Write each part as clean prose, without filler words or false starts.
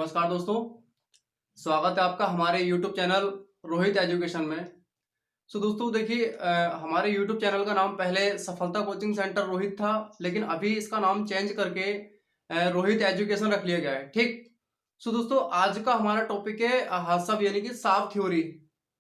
नमस्कार दोस्तों, स्वागत है आपका हमारे YouTube चैनल रोहित एजुकेशन में। दोस्तों देखिए, हमारे YouTube चैनल का नाम पहले सफलता कोचिंग सेंटर रोहित था, लेकिन अभी इसका नाम चेंज करके रोहित एजुकेशन रख लिया गया है। ठीक। दोस्तों आज का हमारा टॉपिक है हादसा यानी कि साफ थ्योरी।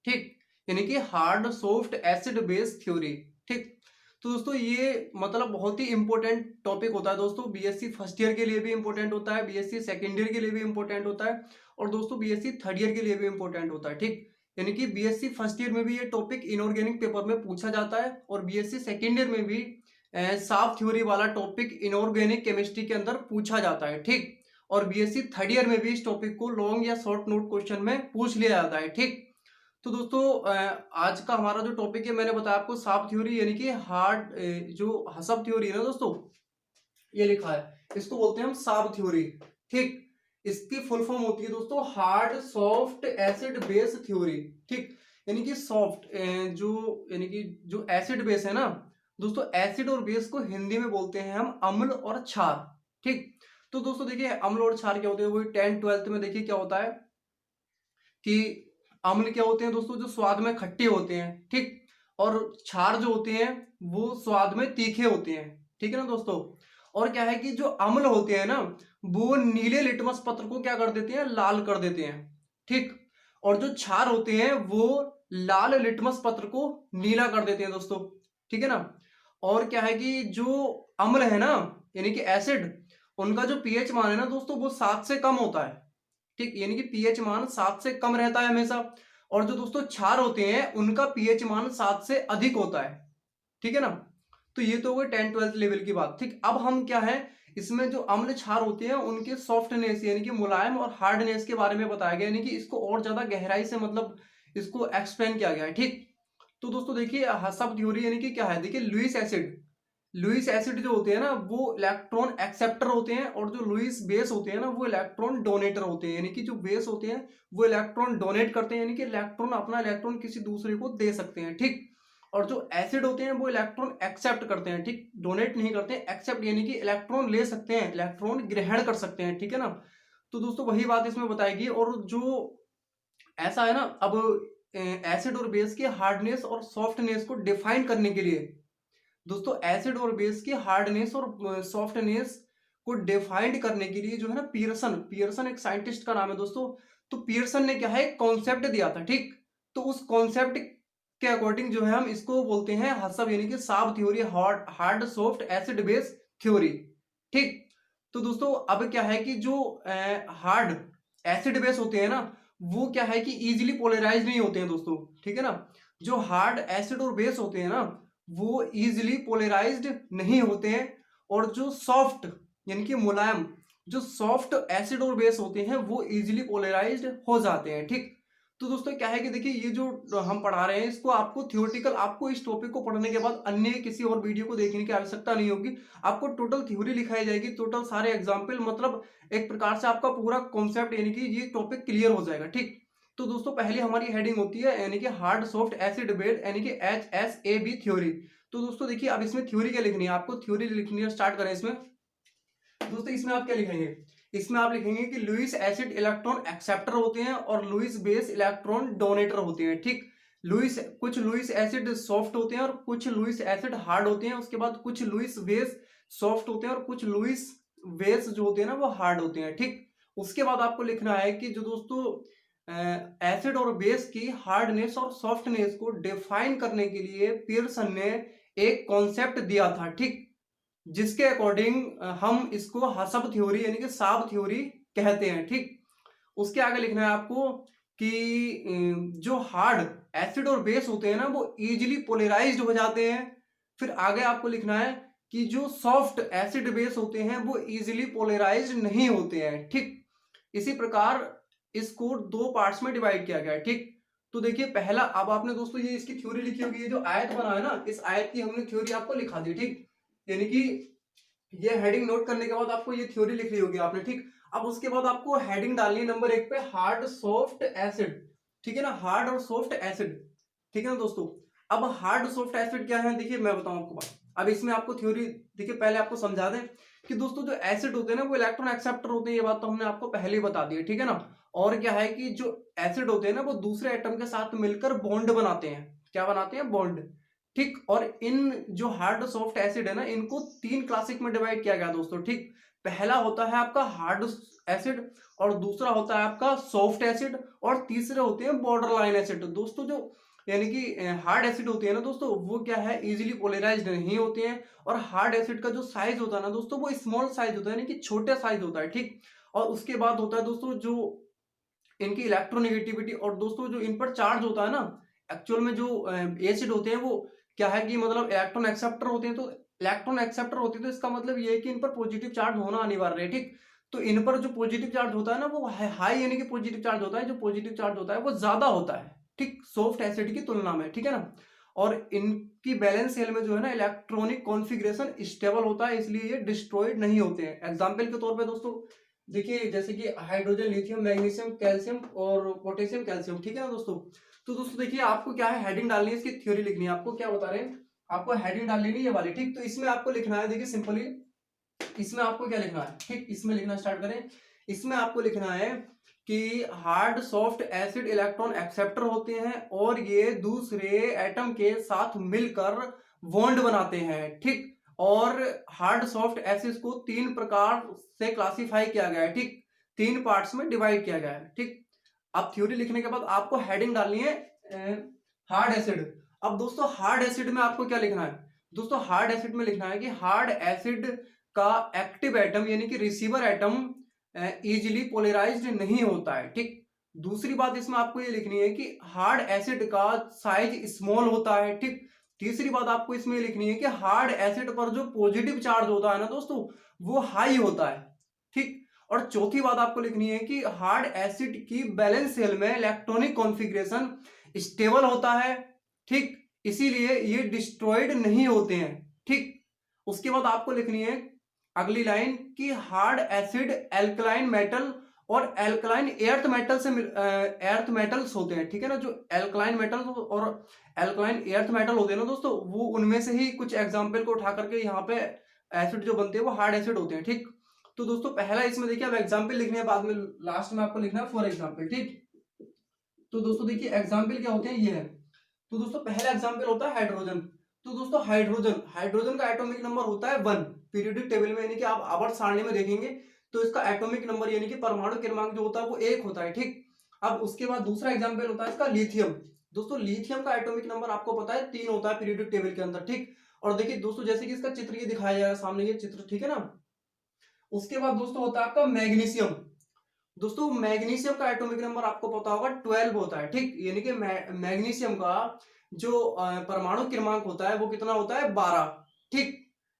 ठीक, यानी कि hard soft acid base theory. ठीक। तो दोस्तों ये मतलब बहुत ही इंपॉर्टेंट टॉपिक होता है दोस्तों। बीएससी फर्स्ट ईयर के लिए भी इंपॉर्टेंट होता है, बीएससी सेकेंड ईयर के लिए भी इंपॉर्टेंट होता है, और दोस्तों बीएससी थर्ड ईयर के लिए भी इंपॉर्टेंट होता है। ठीक, यानी कि बीएससी फर्स्ट ईयर में भी ये टॉपिक इनऑर्गेनिक पेपर में पूछा जाता है, और बीएससी सेकेंड ईयर में भी साफ थ्योरी वाला टॉपिक इनऑर्गेनिक केमिस्ट्री के अंदर पूछा जाता है। ठीक, और बीएससी थर्ड ईयर में भी इस टॉपिक को लॉन्ग या शॉर्ट नोट क्वेश्चन में पूछ लिया जाता है। ठीक। तो दोस्तों आज का हमारा जो टॉपिक है, मैंने बताया आपको साफ थ्योरी यानी कि हार्ड जो हसब थ्योरी है ना दोस्तों, ये लिखा है, इसको बोलते हैं हम साफ थ्योरी। ठीक, इसकी फुल फॉर्म होती है दोस्तों hard soft acid base theory. ठीक, यानी कि सॉफ्ट जो यानी कि जो एसिड बेस है ना दोस्तों, एसिड और बेस को हिंदी में बोलते हैं हम अम्ल और क्षार। ठीक। तो दोस्तों देखिए, अम्ल और क्षार क्या होते हैं, वही 10th-12th में देखिए क्या होता है कि अम्ल क्या होते हैं दोस्तों, जो स्वाद में खट्टे होते हैं। ठीक, और क्षार जो होते हैं वो स्वाद में तीखे होते हैं। ठीक है ना दोस्तों। और क्या है कि जो अम्ल होते हैं ना, वो नीले लिटमस पत्र को क्या कर देते हैं, लाल कर देते हैं। ठीक, और जो क्षार होते हैं वो लाल लिटमस पत्र को नीला कर देते हैं दोस्तों। ठीक है ना। और क्या है कि जो अम्ल है ना यानी कि एसिड, उनका जो पीएच मान है ना दोस्तों, वो 7 से कम होता है। ठीक, यानी कि पीएच मान 7 से कम रहता है हमेशा। और जो दोस्तों क्षार होते हैं उनका पीएच मान 7 से अधिक होता है। ठीक है ना। तो ये तो हो गई 10th-12th लेवल की बात। ठीक, अब हम क्या है, इसमें जो अम्ल क्षार होते हैं उनके सॉफ्टनेस यानी कि मुलायम और हार्डनेस के बारे में बताया गया, यानी कि इसको और ज्यादा गहराई से मतलब इसको एक्सप्लेन किया गया है। ठीक। तो दोस्तों देखिए, सब थ्योरी यानी कि क्या है, देखिए लुईस एसिड जो होते हैं ना वो इलेक्ट्रॉन एक्सेप्टर होते हैं, और जो लुईस बेस होते हैं ना वो इलेक्ट्रॉन डोनेटर होते हैं। यानी कि जो बेस होते हैं वो इलेक्ट्रॉन डोनेट करते हैं, यानी कि इलेक्ट्रॉन अपना इलेक्ट्रॉन किसी दूसरे को दे सकते हैं। ठीक, और जो एसिड होते हैं वो इलेक्ट्रॉन एक्सेप्ट करते हैं। ठीक, डोनेट नहीं करते हैं, एक्सेप्ट यानी कि इलेक्ट्रॉन ले सकते हैं, इलेक्ट्रॉन ग्रहण कर सकते हैं। ठीक है ना। तो दोस्तों वही बात इसमें बताएगी। और जो ऐसा है ना, अब एसिड और बेस की हार्डनेस और सॉफ्टनेस को डिफाइन करने के लिए दोस्तों, एसिड और बेस की हार्डनेस और सॉफ्टनेस को डिफाइंड करने के लिए जो है ना, पियर्सन एक साइंटिस्ट का नाम है दोस्तों। तो पियर्सन ने क्या है, एक कॉन्सेप्ट दिया था। ठीक, तो उस कॉन्सेप्ट के अकॉर्डिंग जो है हम इसको बोलते हैं हसब यानी कि साब theory, hard soft acid base theory. ठीक। तो दोस्तों अब क्या है कि जो हार्ड एसिड बेस होते हैं ना, वो क्या है कि इजीली पोलराइज नहीं होते हैं दोस्तों। ठीक है ना। जो हार्ड एसिड और बेस होते हैं ना वो इजीली पोलराइज्ड नहीं होते हैं, और जो सॉफ्ट यानी कि मुलायम जो सॉफ्ट एसिड और बेस होते हैं वो इजीली पोलराइज्ड हो जाते हैं। ठीक। तो दोस्तों क्या है कि देखिए, ये जो हम पढ़ा रहे हैं इसको आपको थ्योरेटिकल, आपको इस टॉपिक को पढ़ने के बाद अन्य किसी और वीडियो को देखने की आवश्यकता नहीं होगी। आपको टोटल थ्योरी लिखाई जाएगी, टोटल सारे एग्जाम्पल, मतलब एक प्रकार से आपका पूरा कॉन्सेप्ट यानी कि ये टॉपिक क्लियर हो जाएगा। ठीक। तो दोस्तों पहली हमारी हेडिंग होती है यानी कि हार्ड सॉफ्ट एसिड बेस यानी कि HSAB थ्योरी। तो दोस्तों देखिए, अब इसमें थ्योरी क्या लिखनी है, आपको थ्योरी लिखनी है, स्टार्ट करें इसमें। दोस्तों इसमें आप क्या लिखेंगे, इसमें आप लिखेंगे कि लुईस एसिड इलेक्ट्रॉन एक्सेप्टर होते हैं और लुईस बेस इलेक्ट्रॉन डोनेटर होते हैं। ठीक, कुछ लुईस एसिड सॉफ्ट होते हैं और कुछ लुईस एसिड हार्ड होते हैं। उसके बाद कुछ लुईस बेस सॉफ्ट होते हैं और कुछ लुईस बेस जो होते हैं ना वो हार्ड होते हैं। ठीक, उसके बाद आपको लिखना है कि जो दोस्तों एसिड और बेस की हार्डनेस और सॉफ्टनेस को डिफाइन करने के लिए पियर्सन ने एक कॉन्सेप्ट दिया था। ठीक, जिसके अकॉर्डिंग हम इसको हसब थ्योरी यानी कि साब थ्योरी कहते हैं। ठीक, उसके आगे लिखना है आपको कि जो हार्ड एसिड और बेस होते हैं ना वो इजीली पोलराइज्ड हो जाते हैं। फिर आगे आपको लिखना है कि जो सॉफ्ट एसिड बेस होते हैं वो इजीली पोलराइज्ड नहीं होते हैं। ठीक, इसी प्रकार इसको दो पार्ट्स में डिवाइड किया गया है। ठीक, तो देखिए पहला, अब आपने दोस्तों ये इसकी थ्योरी लिखी होगी, ये जो आयत बना है ना, इस आयत की हमने थ्योरी आपको लिखा दी। ठीक, यानी कि ये हेडिंग नोट करने के बाद आपको ये थ्योरी लिख ली होगी आपने। ठीक, अब उसके बाद आपको हेडिंग डालनी है नंबर 1 पे, हार्ड सॉफ्ट एसिड। ठीक है ना, हार्ड और सॉफ्ट एसिड। ठीक है ना दोस्तों। अब हार्ड सॉफ्ट एसिड क्या है, देखिए मैं बताऊं आपको बात। अब इसमें आपको थ्योरी देखिए, पहले आपको समझा दें कि दोस्तों जो एसिड होते हैं ना वो इलेक्ट्रॉन एक्सेप्टर होते हैं, ये बात तो हमने आपको पहले ही बता दी है, ठीक है ना। और क्या है कि जो एसिड होते हैं ना वो दूसरे एटम के साथ मिलकर बॉन्ड बनाते हैं। क्या बनाते हैं? बॉन्ड। ठीक। और इन जो हार्ड सॉफ्ट एसिड है ना, इनको 3 क्लासिक में डिवाइड किया गया दोस्तों। ठीक। पहला होता है आपका हार्ड एसिड, और दूसरा होता है आपका सॉफ्ट एसिड, और तीसरे होते हैं बॉर्डर लाइन एसिड। दोस्तों जो यानी कि हार्ड एसिड होती है ना दोस्तों, वो क्या है, इजीली पोलराइज्ड नहीं होते हैं। और हार्ड एसिड का जो साइज होता है ना दोस्तों, वो स्मॉल साइज होता है, यानी कि छोटे साइज होता है। ठीक। और उसके बाद होता है दोस्तों जो इनकी इलेक्ट्रोनेगेटिविटी, और दोस्तों जो इन पर चार्ज होता है ना, एक्चुअल में जो एसिड होते हैं वो क्या है कि मतलब इलेक्ट्रॉन एक्सेप्टर होते हैं। तो इलेक्ट्रॉन एक्सेप्टर होते हैं तो इसका मतलब ये है कि इन पर पॉजिटिव चार्ज होना अनिवार्य है। ठीक। तो इन पर जो पॉजिटिव चार्ज होता है ना वो हाई यानी कि पॉजिटिव चार्ज होता है, जो पॉजिटिव चार्ज होता है वो ज्यादा होता है, ठीक, सॉफ्ट एसिड की तुलना में, ठीक है ना। और इनकी बैलेंस सेल में जो है ना इलेक्ट्रॉनिक कॉन्फ़िगरेशन स्टेबल होता है, इसलिए ये डिस्ट्रॉयड नहीं होते हैं। एग्जाम्पल के तौर पे दोस्तों देखिए, जैसे कि हाइड्रोजन, लिथियम, मैग्नीशियम, कैल्शियम और पोटेशियम, कैल्शियम, ठीक है ना दोस्तों। तो दोस्तों देखिए, आपको क्या है, हेडिंग डालनी है, इसकी थ्योरी लिखनी है। आपको क्या बता रहे हैं, आपको हेडिंग डाल लेनी है ये वाली, ठीक। तो इसमें आपको लिखना है, देखिए सिंपली इसमें आपको क्या लिखना है, ठीक, इसमें लिखना स्टार्ट करें। इसमें आपको लिखना है कि hard soft acid electron acceptor होते हैं और ये दूसरे एटम के साथ मिलकर बॉन्ड बनाते हैं, ठीक। और हार्ड सॉफ्ट एसिड को 3 प्रकार से क्लासिफाई किया गया है, ठीक, 3 पार्ट्स में डिवाइड किया गया है, ठीक। अब थ्योरी लिखने के बाद आपको हेडिंग डालनी है हार्ड एसिड। अब दोस्तों हार्ड एसिड में आपको क्या लिखना है, दोस्तों हार्ड एसिड में लिखना है कि हार्ड एसिड का एक्टिव एटम यानी कि रिसीवर एटम इजीली पोलराइज्ड नहीं होता है, ठीक। दूसरी बात इसमें आपको ये लिखनी है कि हार्ड एसिड का साइज स्मॉल होता है, ठीक। तीसरी बात आपको इसमें लिखनी है कि हार्ड एसिड पर जो पॉजिटिव चार्ज होता है ना दोस्तों, वो हाई होता है, ठीक। और चौथी बात आपको लिखनी है कि हार्ड एसिड की बैलेंस सेल में इलेक्ट्रॉनिक कॉन्फ़िगरेशन स्टेबल होता है, ठीक, इसीलिए ये डिस्ट्रॉयड नहीं होते हैं, ठीक। उसके बाद आपको लिखनी है अगली लाइन कि हार्ड एसिड एल्कलाइन मेटल और एल्कलाइन एर्थ मेटल से एर्थ मेटल्स होते हैं, ठीक है ना। जो एल्कलाइन मेटल और एल्कलाइन एर्थ मेटल होते हैं ना दोस्तों, वो उनमें से ही कुछ एग्जांपल को उठा करके यहाँ पे एसिड जो बनते हैं वो हार्ड एसिड होते हैं, ठीक। तो दोस्तों पहला इसमें देखिए, अब एग्जाम्पल लिखने हैं, बाद में लास्ट में आपको लिखना है फॉर एग्जाम्पल, ठीक। तो दोस्तों देखिए एग्जाम्पल क्या होते हैं, ये है। तो दोस्तों पहला एग्जाम्पल होता है हाइड्रोजन। तो दोस्तों हाइड्रोजन, हाइड्रोजन का एटॉमिक नंबर होता है 1 पीरियोडिक टेबल में, यानी कि आप आवर्त सारणी में देखेंगे तो इसका एटॉमिक नंबर यानी कि परमाणु क्रमांक जो होता है वो 1 होता है, ठीक। अब उसके बाद दूसरा एग्जाम्पल होता है इसका लिथियम। दोस्तों लिथियम का एटॉमिक नंबर आपको पता है 3 होता है पीरियोडिक टेबल के अंदर, ठीक। और देखिए दोस्तों, जैसे कि इसका चित्र ये दिखाया जा रहा है सामने, ये चित्र, ठीक है ना। उसके बाद दोस्तों होता है आपका मैग्नीशियम। दोस्तों मैग्नीशियम का एटॉमिक नंबर आपको पता होगा 12 होता है, ठीक। यानी कि मैग्नीशियम का जो परमाणु क्रमांक होता है वो कितना होता है, 12, ठीक।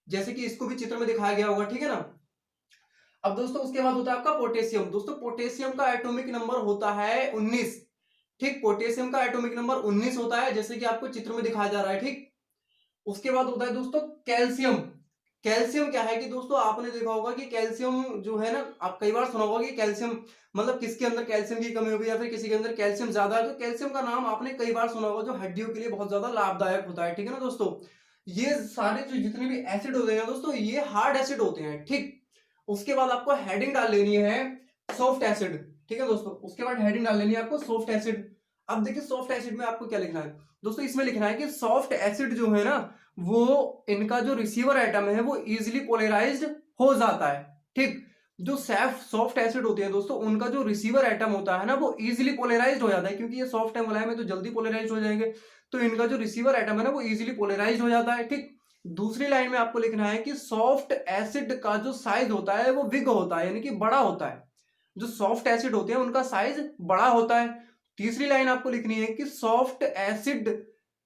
जैसे कि इसको भी चित्र में दिखाया गया होगा, ठीक है ना। अब दोस्तों उसके बाद होता है आपका पोटेशियम। दोस्तों पोटेशियम का एटॉमिक नंबर होता है 19, ठीक। पोटेशियम का एटॉमिक नंबर 19 होता है, जैसे कि आपको चित्र में दिखाया जा रहा है, ठीक। उसके बाद होता है दोस्तों कैल्शियम। कैल्शियम क्या है कि दोस्तों आपने देखा होगा कि कैल्शियम जो है ना, आप कई बार सुना होगा कि कैल्शियम मतलब किसके अंदर कैल्शियम की कमी होगी या फिर किसी के अंदर कैल्शियम ज्यादा है। तो कैल्शियम का नाम आपने कई बार सुना होगा, जो हड्डियों के लिए बहुत ज्यादा लाभदायक होता है, ठीक है ना दोस्तों। ये सारे जो जितने भी एसिड होते हैं दोस्तों, ये हार्ड एसिड होते हैं, ठीक। उसके बाद आपको हेडिंग डाल लेनी है सॉफ्ट एसिड, ठीक है दोस्तों। उसके बाद हेडिंग डाल लेनी है आपको सॉफ्ट एसिड। अब देखिए सॉफ्ट एसिड में आपको क्या लिखना है दोस्तों, इसमें लिखना है कि सॉफ्ट एसिड जो है ना, वो इनका जो रिसीवर एटम है वो इजीली पोलराइज्ड हो जाता है, ठीक। जो सॉफ्ट एसिड होते हैं दोस्तों, उनका जो रिसीवर एटम होता है ना वो इजीली पोलराइज्ड हो जाता है, क्योंकि ये सॉफ्ट है, मुलायम है, तो जल्दी पोलराइज्ड हो जाएंगे। तो इनका जो रिसीवर एटम है ना वो इजीली पोलराइज्ड हो जाता है, ठीक। दूसरी लाइन में आपको लिखना है कि सॉफ्ट एसिड का जो साइज होता है वो बिग होता है, यानी कि बड़ा होता है। जो सॉफ्ट एसिड होते हैं उनका साइज बड़ा होता है। तीसरी लाइन आपको लिखनी है कि सॉफ्ट एसिड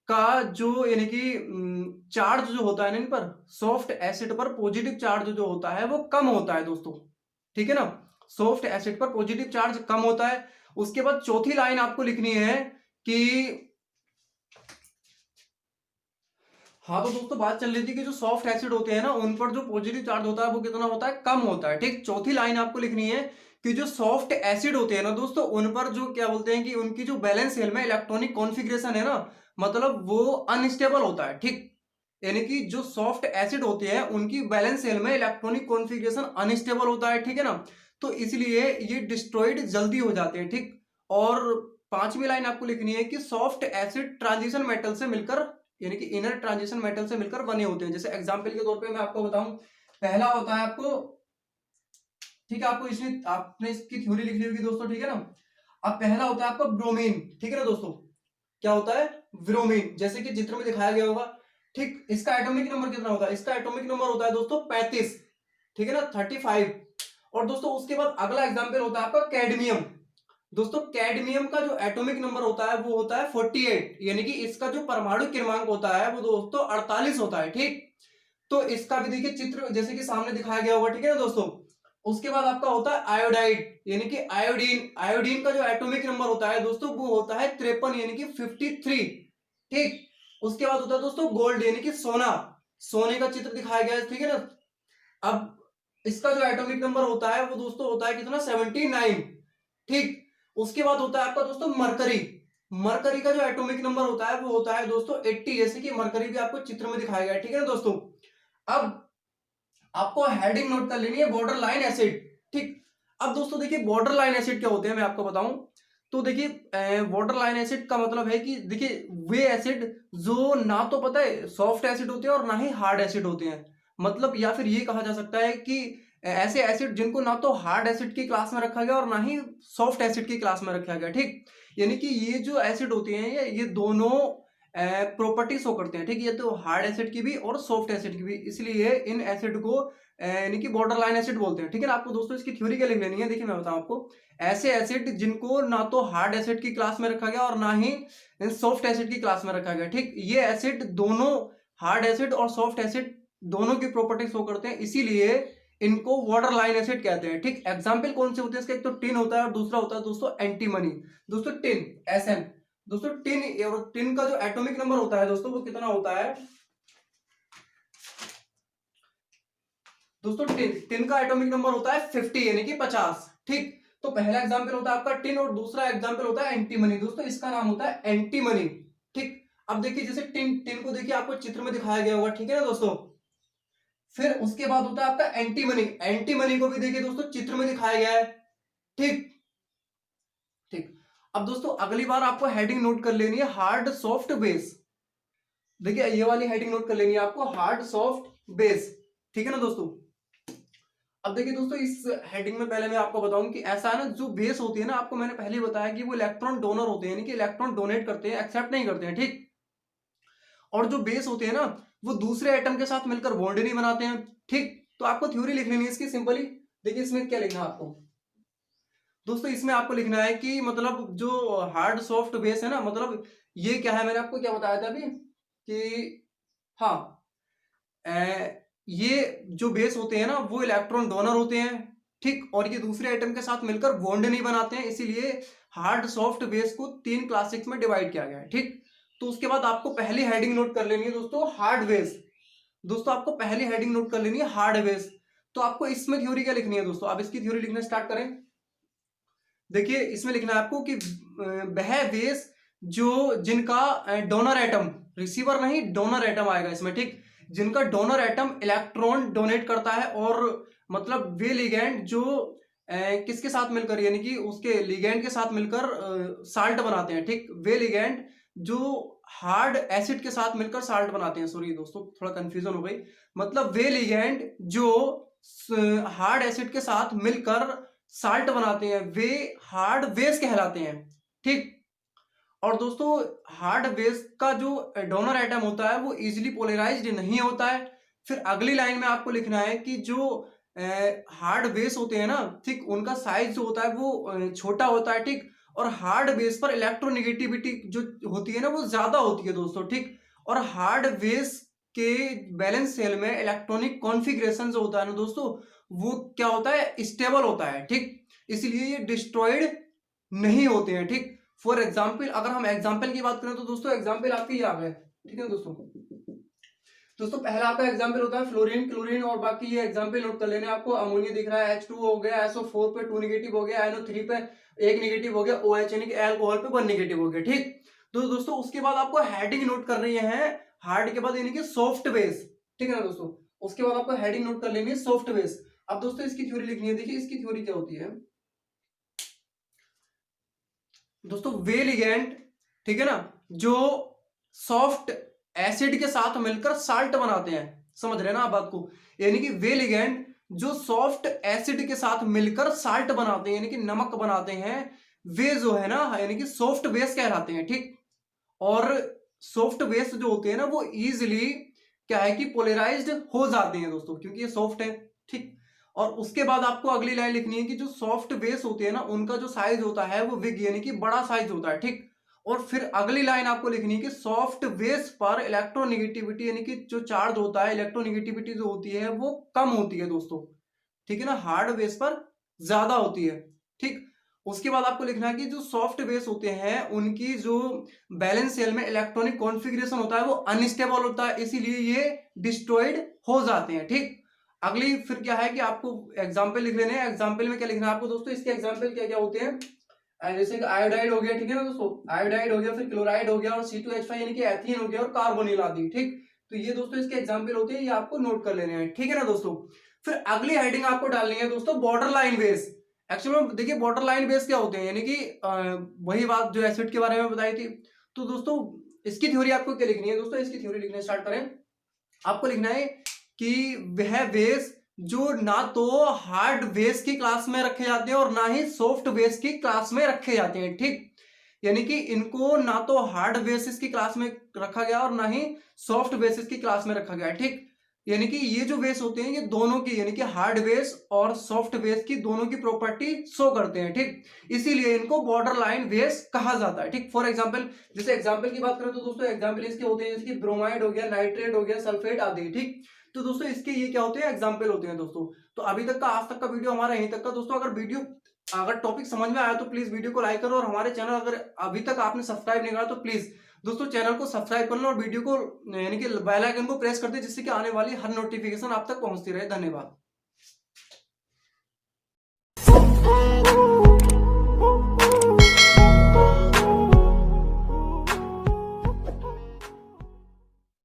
का जो यानी कि चार्ज जो होता है ना इन पर, सॉफ्ट एसिड पर पॉजिटिव चार्ज जो होता है वो कम होता है दोस्तों, ठीक है ना। सॉफ्ट एसिड पर पॉजिटिव चार्ज कम होता है। उसके बाद चौथी लाइन आपको लिखनी है कि हाँ, तो दोस्तों बात चल रही थी कि जो सॉफ्ट एसिड होते हैं ना उन पर जो पॉजिटिव चार्ज होता है वो कितना होता है, कम होता है, ठीक। चौथी लाइन आपको लिखनी है कि जो सॉफ्ट एसिड होते हैं ना दोस्तों, उन पर जो क्या बोलते हैं कि उनकी जो बैलेंस सेल में इलेक्ट्रॉनिक कॉन्फ़िगरेशन है ना, मतलब वो अनस्टेबल होता है, ठीक। यानी कि जो सॉफ्ट एसिड होते हैं उनकी वैलेंस शेल में इलेक्ट्रॉनिक कॉन्फ़िगरेशन अनस्टेबल होता है, ठीक है ना। तो इसलिए ये डिस्ट्रॉयड जल्दी हो जाते हैं, ठीक। और पांचवी लाइन आपको लिखनी है कि सॉफ्ट एसिड ट्रांजिशन मेटल से मिलकर, यानी कि इनर ट्रांजिशन मेटल से मिलकर बने होते हैं। जैसे एग्जांपल के तौर पे मैं आपको बताऊं, पहला होता है आपको, ठीक है, आपको इसमें आपने इसकी थ्योरी लिख ली होगी दोस्तों, ठीक है ना। अब पहला होता है आपका ब्रोमीन, ठीक है ना दोस्तों। क्या होता है? ब्रोमीन, जैसे कि चित्र में दिखाया गया होगा, ठीक। इसका एटॉमिक नंबर कितना होता है? इसका एटॉमिक नंबर होता है दोस्तों 35, ठीक है ना, 35। और दोस्तों उसके बाद अगला एग्जांपल होता है आपका कैडमियम। दोस्तों कैडमियम का जो एटॉमिक नंबर होता है वो होता है 48, यानी कि इसका जो परमाणु क्रमांक होता है वो दोस्तों 48 होता है, ठीक। तो इसका भी देखिए चित्र जैसे कि सामने दिखाया गया होगा, ठीक है ना दोस्तों। उसके बाद आपका होता है आयोडाइड, यानी कि आयोडीन। आयोडीन का जो एटॉमिक नंबर होता है दोस्तों वो होता है 53, यानी कि 53, ठीक। उसके बाद होता है दोस्तों गोल्ड, यानी कि सोना। सोने का चित्र दिखाया गया है, ठीक है ना। अब इसका जो एटॉमिक नंबर होता है वो दोस्तों होता है कितना? 79, ठीक। उसके बाद होता है आपका दोस्तों मरकरी। मरकरी का जो एटॉमिक नंबर होता है वो होता है दोस्तों 80, जैसे कि मरकरी भी आपको चित्र में दिखाया गया है, ठीक है ना दोस्तों। अब आपको हेडिंग नोट कर लेनी है, बॉर्डर लाइन एसिड, ठीक। अब दोस्तों देखिए बॉर्डर लाइन एसिड क्या होते हैं मैं आपको बताऊं। तो देखिए बॉर्डर लाइन एसिड का मतलब है कि देखिए वे एसिड जो ना तो पता है सॉफ्ट एसिड होते हैं और ना ही हार्ड एसिड होते हैं। मतलब या फिर ये कहा जा सकता है कि ऐसे एसिड जिनको ना तो हार्ड एसिड की क्लास में रखा गया और ना ही सॉफ्ट एसिड की क्लास में रखा गया, ठीक। यानी कि ये जो एसिड होते हैं ये दोनों प्रॉपर्टी शो करते हैं, ठीक। ये तो हार्ड एसिड की भी और सॉफ्ट एसिड की भी, इसलिए इन एसिड को यानी कि बॉर्डर लाइन एसिड बोलते हैं, ठीक है ना। आपको दोस्तों इसकी थ्योरी क्या लिख लेनी है, देखिए मैं बताऊं आपको। ऐसे एसिड जिनको ना तो हार्ड एसिड की क्लास में रखा गया और ना ही सॉफ्ट एसिड की क्लास में रखा गया, ठीक। ये एसिड दोनों हार्ड एसिड और सॉफ्ट एसिड दोनों की प्रॉपर्टी शो करते हैं, इसीलिए इनको वाटर लाइन एसिड कहते हैं, ठीक। एग्जाम्पल कौन से होते हैं इसका? एक तो टिन होता है और दूसरा होता है दोस्तों एंटीमनी। दोस्तों टिन, SN। दोस्तों टिन, और टिन का जो एटॉमिक नंबर होता है दोस्तों वो कितना होता है दोस्तों? टिन का एटॉमिक नंबर होता है 50, यानी कि 50, ठीक। तो पहला एग्जांपल होता है आपका टिन और दूसरा एग्जांपल होता है एंटीमनी। दोस्तों इसका नाम होता है एंटीमनी, ठीक। अब देखिए जैसे टिन टिन को देखिए आपको चित्र में दिखाया गया होगा, ठीक है ना दोस्तों। फिर उसके बाद होता है आपका एंटीमनी। एंटीमनी को भी देखिए दोस्तों चित्र में दिखाया गया है, ठीक ठीक। अब दोस्तों अगली बार आपको हेडिंग नोट कर लेनी है हार्ड सॉफ्ट बेस। देखिए ये वाली हेडिंग नोट कर लेनी है आपको, हार्ड सॉफ्ट बेस, ठीक है ना दोस्तों। अब देखिए दोस्तों इस हेडिंग में पहले मैं आपको बताऊं कि ऐसा है ना, जो बेस होती है ना, आपको मैंने पहले ही बताया कि वो इलेक्ट्रॉन डोनर होते हैं, यानी कि इलेक्ट्रॉन डोनेट करते हैं, एक्सेप्ट नहीं करते हैं, ठीक। और जो बेस होते हैं ना वो दूसरे एटम के साथ मिलकर बॉन्ड नहीं बनाते हैं, ठीक। तो आपको थ्योरी लिख लेनी है इसकी सिंपली। देखिए इसमें क्या लिखना है आपको दोस्तों, इसमें आपको लिखना है कि मतलब जो हार्ड सॉफ्ट बेस है ना, मतलब ये क्या है, मैंने आपको क्या बताया था अभी कि हाँ, ये जो बेस होते हैं ना वो इलेक्ट्रॉन डोनर होते हैं, ठीक। और ये दूसरे एटम के साथ मिलकर बॉन्ड नहीं बनाते हैं, इसीलिए हार्ड सॉफ्ट बेस को 3 क्लासिक्स में डिवाइड किया गया है, ठीक। तो उसके बाद आपको पहली हेडिंग नोट कर लेनी है दोस्तों, हार्ड बेस। दोस्तों आपको पहली हेडिंग नोट कर लेनी है हार्ड बेस। तो आपको इसमें थ्योरी क्या लिखनी है दोस्तों? अब इसकी थ्योरी लिखना स्टार्ट करें। देखिए इसमें लिखना है आपको कि वह बेस जो जिनका डोनर एटम, रिसीवर नहीं डोनर एटम आएगा इसमें, ठीक। जिनका डोनर एटम इलेक्ट्रॉन डोनेट करता है, और मतलब वे लिगेंड जो किसके साथ मिलकर, यानी कि उसके लिगेंड के साथ मिलकर साल्ट बनाते हैं, ठीक। वे लिगेंड जो हार्ड एसिड के साथ मिलकर साल्ट बनाते हैं, सॉरी दोस्तों थोड़ा कंफ्यूजन हो गई। मतलब वे लिगेंड जो हार्ड एसिड के साथ मिलकर साल्ट बनाते हैं वे हार्ड बेस कहलाते हैं, ठीक। और दोस्तों हार्ड बेस का जो डोनर एटम होता है वो इजीली पोलराइज्ड नहीं होता है। फिर अगली लाइन में आपको लिखना है कि जो हार्ड बेस होते हैं ना, ठीक, उनका साइज जो होता है वो छोटा होता है, ठीक। और हार्ड बेस पर इलेक्ट्रोनेगेटिविटी जो होती है ना वो ज्यादा होती है दोस्तों, ठीक। और हार्ड बेस के बैलेंस सेल में इलेक्ट्रॉनिक कॉन्फ़िगरेशन जो होता है ना दोस्तों वो क्या होता है? स्टेबल होता है, ठीक। इसलिए ये डिस्ट्रॉयड नहीं होते हैं, ठीक। फॉर एग्जाम्पल अगर हम एग्जाम्पल की बात करें तो दोस्तों एग्जाम्पल आपके ये आ गए, ठीक है दोस्तों। दोस्तों पहला आपका एग्जाम्पल होता है फ्लोरीन क्लोरीन, और बाकी ये एग्जाम्पल नोट कर लेने। आपको अमोनिया दिख रहा है H2 हो गया, SO4 पे 2 निगेटिव हो गया, NO3 पे 1 निगेटिव हो गया, OH यानी कि अल्कोहल पे 1 निगेटिव हो गया, ठीक। तो दोस्तों उसके बाद आपको हेडिंग नोट कर रही है हार्ड के बाद यानी कि सॉफ्ट बेस, ठीक है ना दोस्तों। उसके बाद आपको हेडिंग नोट कर लेनी है सॉफ्ट बेस। अब दोस्तों इसकी थ्योरी लिखनी है। देखिए इसकी थ्योरी क्या होती है दोस्तों, वे लिगेंड, ठीक है ना, जो सॉफ्ट एसिड के साथ मिलकर साल्ट बनाते हैं, समझ रहे हैं ना आप बात को। यानी कि वे लिगेंड जो सॉफ्ट एसिड के साथ मिलकर साल्ट बनाते हैं यानी कि नमक बनाते हैं, वे जो है ना यानी कि सॉफ्ट बेस कहलाते हैं, ठीक। और सॉफ्ट बेस जो होते हैं ना वो इजीली क्या है कि पोलराइज्ड हो जाते हैं दोस्तों, क्योंकि ये सॉफ्ट है, ठीक। और उसके बाद आपको अगली लाइन लिखनी है कि जो सॉफ्ट बेस होते हैं ना उनका जो साइज होता है वो विग यानी कि बड़ा साइज होता है, ठीक। और फिर अगली लाइन आपको लिखनी है कि सॉफ्ट बेस पर इलेक्ट्रोनेगेटिविटी यानी कि जो चार्ज होता है, इलेक्ट्रोनेगेटिविटी जो होती है वो कम होती है दोस्तों, ठीक है ना, हार्ड बेस पर ज्यादा होती है, ठीक। उसके बाद आपको लिखना है कि जो सॉफ्ट बेस होते हैं उनकी जो बैलेंस शेल में इलेक्ट्रॉनिक कॉन्फ़िगरेशन होता है वो अनस्टेबल होता है, इसीलिए ये डिस्ट्रॉयड हो जाते हैं, ठीक। अगली फिर क्या है कि आपको एग्जाम्पल लिख लेने हैं। एग्जाम्पल में क्या लिखना है आपको दोस्तों, इसके एग्जाम्पल क्या क्या होते हैं, जैसे कि आयोडाइड हो गया, ठीक है ना दोस्तों, आयोडाइड हो गया, फिर क्लोराइड हो गया, और C2H5 यानी कि एथीन हो गया, और कार्बोनिल आदि, ठीक। तो ये दोस्तों इसके एग्जाम्पल होते हैं, ये आपको नोट कर लेने हैं, ठीक है ना दोस्तों। फिर अगली हेडिंग आपको डालनी है दोस्तों बॉर्डर लाइन बेस। एक्चुअली में देखिए बॉर्डर लाइन बेस क्या होते हैं, यानी कि वही बात जो एसिड के बारे में बताई थी। तो दोस्तों इसकी थ्योरी आपको क्या लिखनी है दोस्तों, इसकी थ्योरी लिखना स्टार्ट करें। आपको लिखना है कि वह बेस जो ना तो हार्ड बेस की क्लास में रखे जाते हैं और ना ही सॉफ्ट बेस की क्लास में रखे जाते हैं, ठीक। यानी कि इनको ना तो हार्ड बेसिस की क्लास में रखा गया और ना ही सॉफ्ट बेसिस की क्लास में रखा गया, ठीक। यानी कि ये जो बेस होते हैं ये दोनों की यानी कि हार्ड बेस और सॉफ्ट बेस की दोनों की प्रॉपर्टी शो करते हैं, ठीक। इसीलिए इनको बॉर्डर लाइन बेस कहा जाता है, ठीक। फॉर एग्जांपल जैसे एग्जांपल की बात करें तो दोस्तों एग्जांपल इसके होते हैं जैसे कि ब्रोमाइड हो गया, नाइट्रेट हो गया, सल्फेट आदि, ठीक। तो दोस्तों इसके ये क्या होते हैं, एग्जाम्पल होते हैं दोस्तों। तो अभी तक का आज तक का वीडियो हमारा यहीं तक का दोस्तों। अगर टॉपिक समझ में आया तो प्लीज वीडियो को लाइक करो, और हमारे चैनल अगर अभी तक आपने सब्सक्राइब नहीं करा तो प्लीज दोस्तों चैनल को सब्सक्राइब कर लो, और वीडियो को यानी कि बेल आइकन को प्रेस कर दे, जिससे कि आने वाली हर नोटिफिकेशन आप तक पहुंचती रहे। धन्यवाद।